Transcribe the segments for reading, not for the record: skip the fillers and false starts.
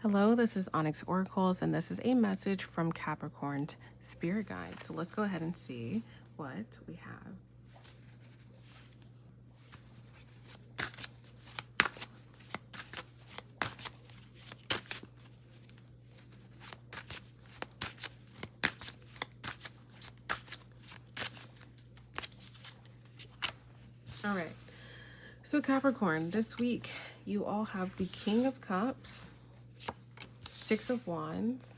Hello, this is Onyx Oracles, and this is a message from Capricorn's Spirit Guide. So let's go ahead and see what we have. All right. So Capricorn, this week you all have the King of Cups, Six of Wands,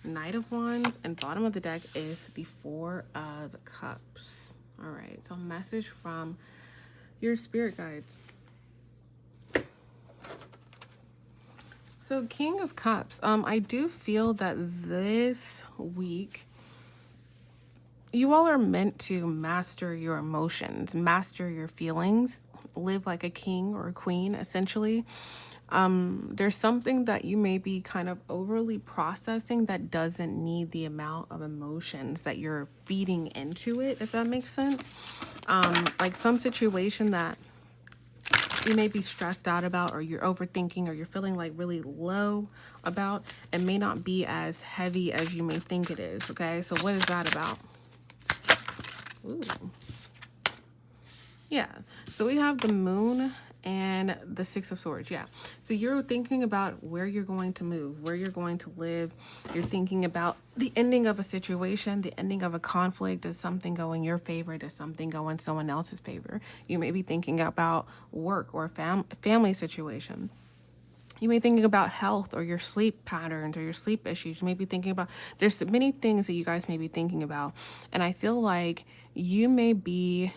Knight of Wands, and bottom of the deck is the Four of Cups. All right. So message from your spirit guides. So King of Cups, I do feel that this week you all are meant to master your emotions, master your feelings, live like a king or a queen, essentially. There's something that you may be kind of overly processing that doesn't need the amount of emotions that you're feeding into it, if that makes sense. Like some situation that you may be stressed out about, or you're overthinking, or you're feeling like really low about, it may not be as heavy as you may think it is. Okay, so what is that about? Ooh. Yeah, so we have the Moon and the Six of Swords. Yeah, so you're thinking about where you're going to move, where you're going to live. You're thinking about the ending of a situation, the ending of a conflict. Does something go in your favor? Does something go in someone else's favor? You may be thinking about work or family situation. You may be thinking about health or your sleep patterns or your sleep issues. You may be thinking about, there's many things that you guys may be thinking about. And I feel like you may be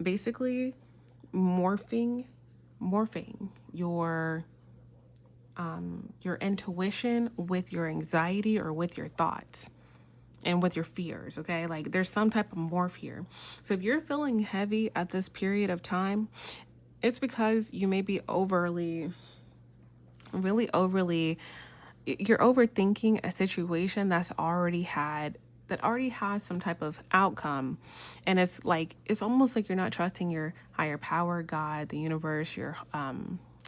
basically morphing your intuition with your anxiety or with your thoughts and with your fears. Okay, like there's some type of morph here. So if you're feeling heavy at this period of time, it's because you may be really overly, you're overthinking a situation that already has some type of outcome. And it's like, it's almost like you're not trusting your higher power, God, the universe, your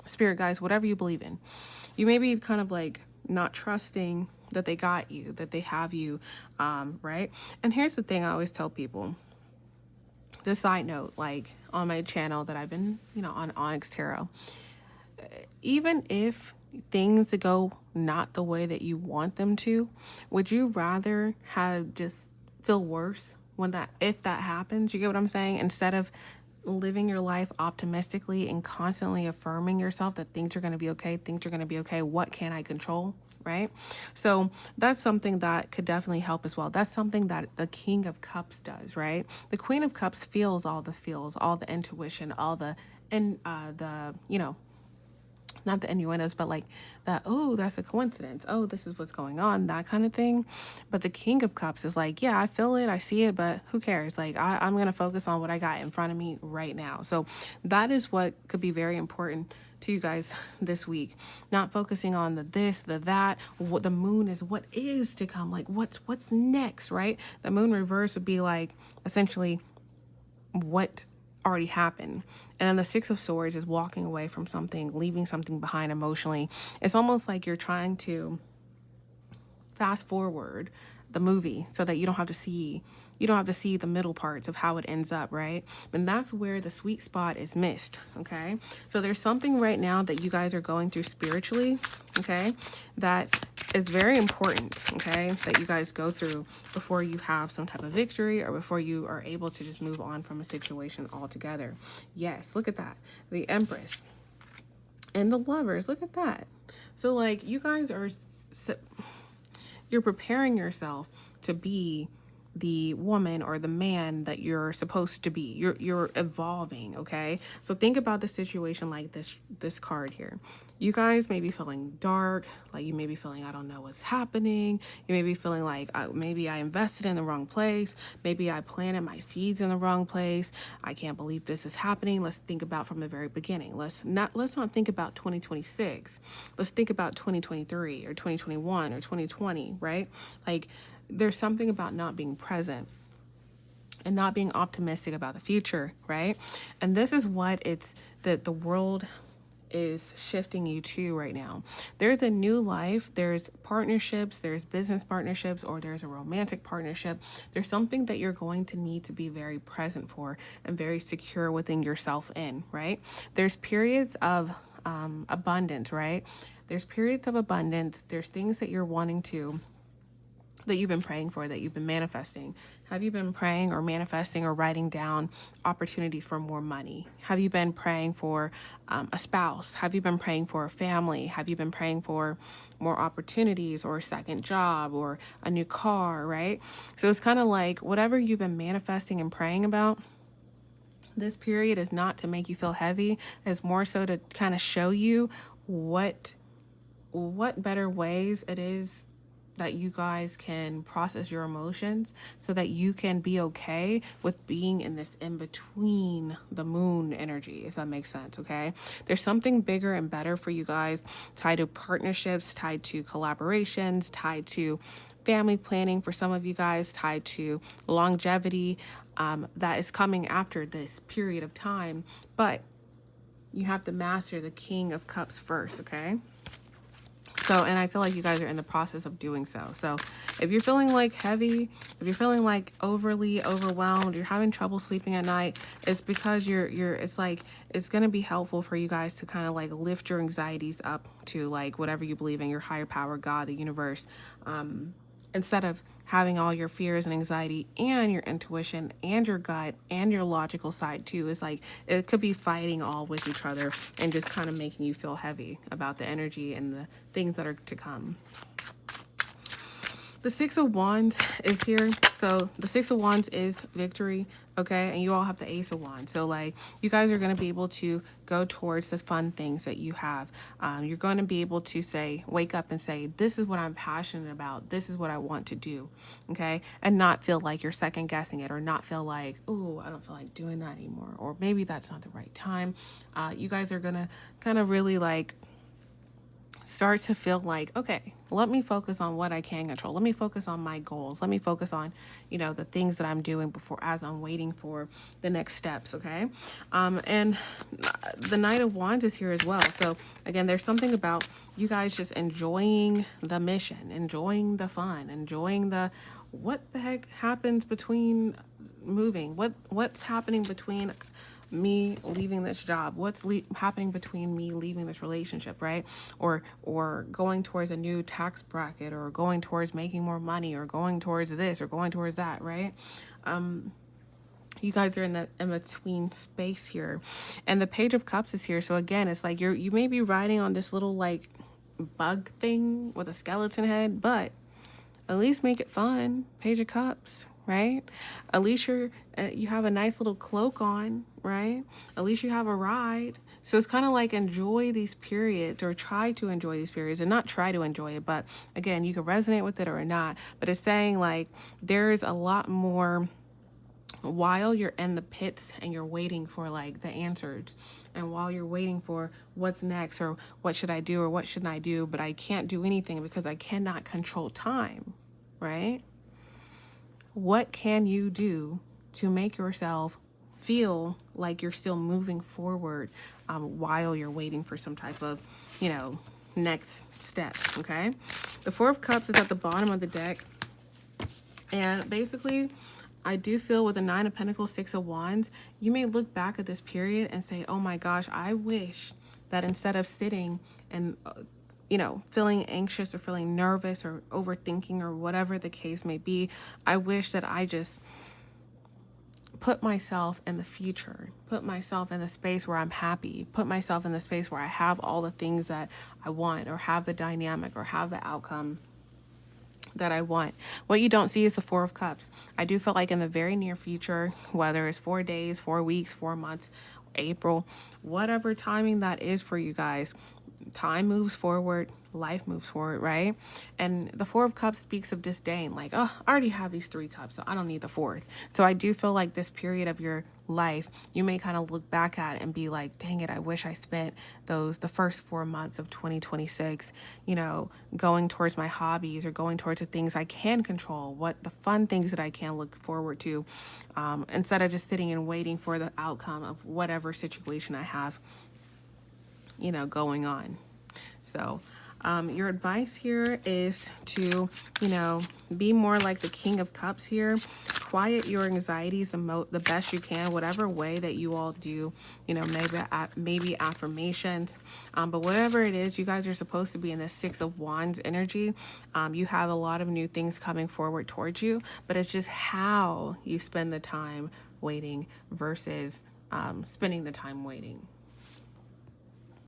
spirit guides, whatever you believe in. You may be kind of like not trusting that they got you, that they have you, right? And here's the thing I always tell people. This side note, like on my channel that I've been, on Onyx Tarot, even if things go not the way that you want them to, would you rather have just feel worse if that happens? You get what I'm saying? Instead of living your life optimistically and constantly affirming yourself that things are going to be okay, what can I control? Right? So that's something that could definitely help as well. That's something that the King of Cups does, right? The Queen of Cups feels, all the intuition, all the, and not the innuendos, but like that, oh, that's a coincidence. Oh, this is what's going on, that kind of thing. But the King of Cups is like, yeah, I feel it, I see it, but who cares? Like, I'm going to focus on what I got in front of me right now. So that is what could be very important to you guys this week. Not focusing on the this, the that. What the moon is, what is to come. Like, what's next, right? The moon reverse would be like, essentially, what already happened. And then the Six of Swords is walking away from something, leaving something behind emotionally. It's almost like you're trying to fast forward the movie so that you don't have to see the middle parts of how it ends up, right? And that's where the sweet spot is missed. Okay, so there's something right now that you guys are going through spiritually, okay, that is very important, okay, that you guys go through before you have some type of victory or before you are able to just move on from a situation altogether. Yes, look at that, the Empress and the Lovers. Look at that. So like you guys are, you're preparing yourself to be the woman or the man that you're supposed to be. You're evolving, okay? So think about the situation like this card here. You guys may be feeling dark, like you may be feeling, I don't know what's happening. You may be feeling like maybe I invested in the wrong place. Maybe I planted my seeds in the wrong place. I can't believe this is happening. Let's think about from the very beginning. Let's not think about 2026. Let's think about 2023 or 2021 or 2020, right? Like there's something about not being present and not being optimistic about the future, right? And this is what it's that the world is shifting you to right now. There's a new life, there's partnerships, there's business partnerships, or there's a romantic partnership. There's something that you're going to need to be very present for and very secure within yourself in, right? There's periods of abundance, right? There's periods of abundance. There's things that you're wanting to, that you've been praying for, that you've been manifesting. Have you been praying or manifesting or writing down opportunities for more money? Have you been praying for a spouse? Have you been praying for a family? Have you been praying for more opportunities or a second job or a new car, right? So it's kind of like whatever you've been manifesting and praying about, this period is not to make you feel heavy. It's more so to kind of show you what better ways it is that you guys can process your emotions so that you can be okay with being in this in between the moon energy, if that makes sense. Okay, there's something bigger and better for you guys, tied to partnerships, tied to collaborations, tied to family planning for some of you guys, tied to longevity, that is coming after this period of time. But you have to master the King of Cups first, okay? So, and I feel like you guys are in the process of doing so. So if you're feeling like heavy, if you're feeling like overly overwhelmed, you're having trouble sleeping at night, it's because it's like, it's going to be helpful for you guys to kind of like lift your anxieties up to like whatever you believe in, your higher power, God, the universe, instead of having all your fears and anxiety and your intuition and your gut and your logical side too. It's like it could be fighting all with each other and just kind of making you feel heavy about the energy and the things that are to come. The Six of Wands is here. So the Six of Wands is victory, okay? And you all have the Ace of Wands. So like you guys are going to be able to go towards the fun things that you have. You're going to be able to say, wake up and say, this is what I'm passionate about. This is what I want to do, okay? And not feel like you're second guessing it, or not feel like, oh, I don't feel like doing that anymore. Or maybe that's not the right time. You guys are going to kind of really like start to feel like, okay, let me focus on what I can control. Let me focus on my goals. Let me focus on, the things that I'm doing before, as I'm waiting for the next steps. Okay. And the Knight of Wands is here as well. So again, there's something about you guys just enjoying the mission, enjoying the fun, enjoying what the heck happens between moving, what's happening between me leaving this job, what's happening between me leaving this relationship, right? Or going towards a new tax bracket, or going towards making more money, or going towards this, or going towards that, right? You guys are in that in between space here, and the Page of Cups is here. So again, it's like you may be riding on this little like bug thing with a skeleton head, but at least make it fun. Page of Cups, right? At least you have a nice little cloak on, right? At least you have a ride. So it's kind of like enjoy these periods, or try to enjoy these periods, and not try to enjoy it. But again, you can resonate with it or not. But it's saying like there's a lot more while you're in the pits and you're waiting for like the answers, and while you're waiting for what's next, or what should I do or what shouldn't I do, but I can't do anything because I cannot control time, right? What can you do to make yourself feel like you're still moving forward while you're waiting for some type of, next step, okay? The Four of Cups is at the bottom of the deck. And basically, I do feel with the Nine of Pentacles, Six of Wands, you may look back at this period and say, oh my gosh, I wish that instead of sitting and feeling anxious or feeling nervous or overthinking or whatever the case may be, I wish that I just put myself in the future, put myself in the space where I'm happy, put myself in the space where I have all the things that I want, or have the dynamic, or have the outcome that I want. What you don't see is the Four of Cups. I do feel like in the very near future, whether it's 4 days, 4 weeks, 4 months, April, whatever timing that is for you guys, time moves forward, life moves forward, right? And the Four of Cups speaks of disdain, like, oh, I already have these 3 cups, so I don't need the 4th. So I do feel like this period of your life, you may kind of look back at it and be like, dang it, I wish I spent the first 4 months of 2026, going towards my hobbies, or going towards the things I can control, what the fun things that I can look forward to, instead of just sitting and waiting for the outcome of whatever situation I have. going on. So your advice here is to, be more like the King of Cups here. Quiet your anxieties the best you can, whatever way that you all do, maybe affirmations. But whatever it is, you guys are supposed to be in the Six of Wands energy. You have a lot of new things coming forward towards you, but it's just how you spend the time waiting versus spending the time waiting.